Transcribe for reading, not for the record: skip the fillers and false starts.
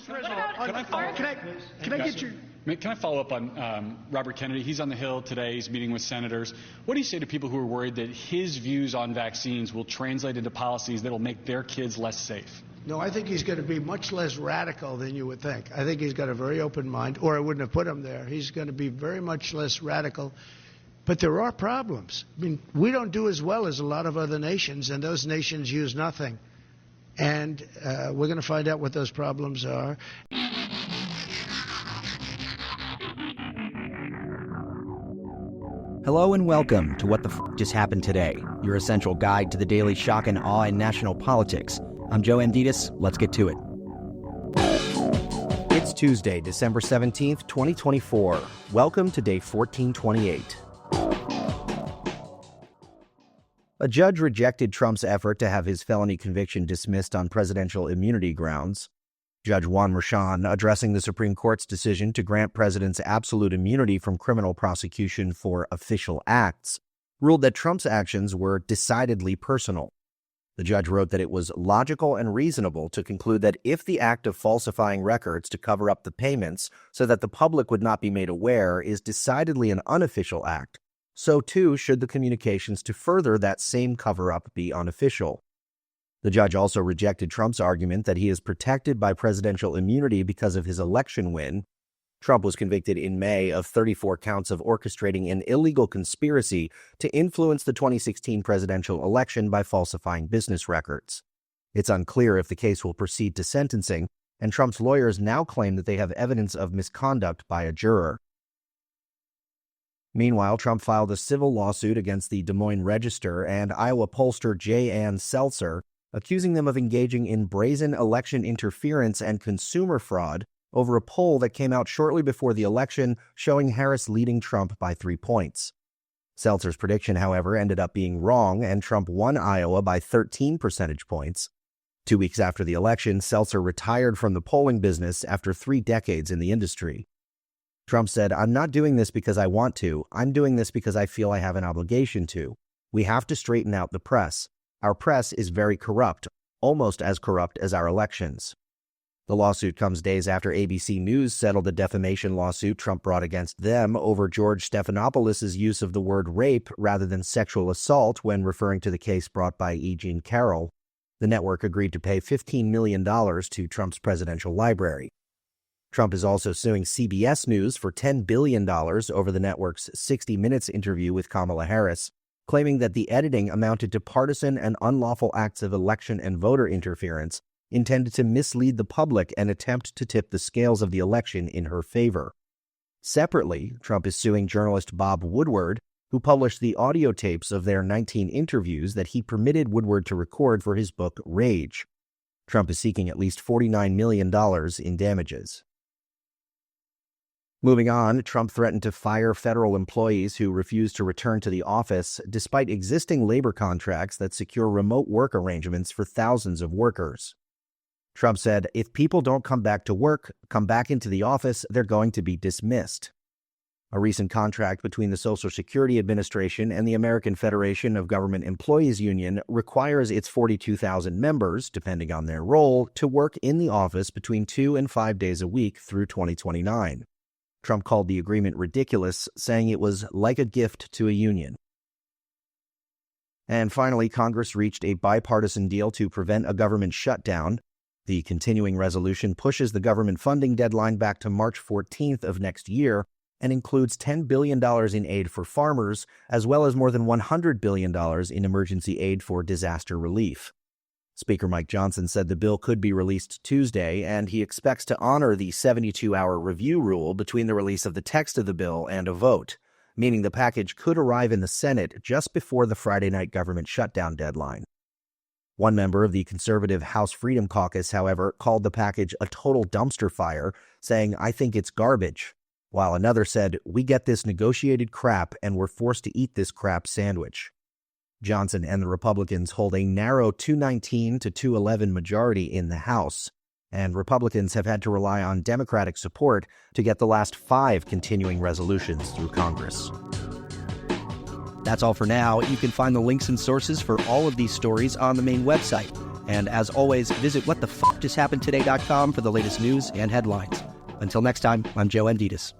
Can I follow up on Robert Kennedy? He's on the Hill today. He's meeting with senators. What do you say to people who are worried that his views on vaccines will translate into policies that will make their kids less safe? No, I think he's going to be much less radical than you would think. I think he's got a very open mind, or I wouldn't have put him there. He's going to be very much less radical. But there are problems. I mean, we don't do as well as a lot of other nations, and those nations use nothing. And we're going to find out what those problems are. Hello and welcome to What the Just Happened Today, your essential guide to the daily shock and awe in national politics. I'm Joe Amditis. Let's get to it. It's Tuesday, December 17th, 2024. Welcome to day 1428. A judge rejected Trump's effort to have his felony conviction dismissed on presidential immunity grounds. Judge Juan Merchan, addressing the Supreme Court's decision to grant presidents absolute immunity from criminal prosecution for official acts, ruled that Trump's actions were decidedly personal. The judge wrote that it was logical and reasonable to conclude that if the act of falsifying records to cover up the payments so that the public would not be made aware is decidedly an unofficial act, so too should the communications to further that same cover-up be unofficial. The judge also rejected Trump's argument that he is protected by presidential immunity because of his election win. Trump was convicted in May of 34 counts of orchestrating an illegal conspiracy to influence the 2016 presidential election by falsifying business records. It's unclear if the case will proceed to sentencing, and Trump's lawyers now claim that they have evidence of misconduct by a juror. Meanwhile, Trump filed a civil lawsuit against the Des Moines Register and Iowa pollster J. Selzer, accusing them of engaging in brazen election interference and consumer fraud over a poll that came out shortly before the election showing Harris leading Trump by 3 points. Selzer's prediction, however, ended up being wrong, and Trump won Iowa by 13 percentage points. 2 weeks after the election, Selzer retired from the polling business after 3 decades in the industry. Trump said, "I'm not doing this because I want to. I'm doing this because I feel I have an obligation to. We have to straighten out the press. Our press is very corrupt, almost as corrupt as our elections." The lawsuit comes days after ABC News settled a defamation lawsuit Trump brought against them over George Stephanopoulos' use of the word rape rather than sexual assault when referring to the case brought by E. Jean Carroll. The network agreed to pay $15 million to Trump's presidential library. Trump is also suing CBS News for $10 billion over the network's 60 Minutes interview with Kamala Harris, claiming that the editing amounted to partisan and unlawful acts of election and voter interference intended to mislead the public and attempt to tip the scales of the election in her favor. Separately, Trump is suing journalist Bob Woodward, who published the audio tapes of their 19 interviews that he permitted Woodward to record for his book Rage. Trump is seeking at least $49 million in damages. Moving on, Trump threatened to fire federal employees who refuse to return to the office despite existing labor contracts that secure remote work arrangements for thousands of workers. Trump said, "If people don't come back to work, come back into the office, they're going to be dismissed." A recent contract between the Social Security Administration and the American Federation of Government Employees Union requires its 42,000 members, depending on their role, to work in the office between 2 and 5 days a week through 2029. Trump called the agreement ridiculous, saying it was like a gift to a union. And finally, Congress reached a bipartisan deal to prevent a government shutdown. The continuing resolution pushes the government funding deadline back to March 14th of next year and includes $10 billion in aid for farmers, as well as more than $100 billion in emergency aid for disaster relief. Speaker Mike Johnson said the bill could be released Tuesday, and he expects to honor the 72-hour review rule between the release of the text of the bill and a vote, meaning the package could arrive in the Senate just before the Friday night government shutdown deadline. One member of the conservative House Freedom Caucus, however, called the package a total dumpster fire, saying, "I think it's garbage," while another said, "We get this negotiated crap and we're forced to eat this crap sandwich." Johnson and the Republicans hold a narrow 219 to 211 majority in the House, and Republicans have had to rely on Democratic support to get the last 5 continuing resolutions through Congress. That's all for now. You can find the links and sources for all of these stories on the main website, And as always, visit whatthefjusthappenedtoday.com for the latest news and headlines. Until next time, I'm Joe Anditas.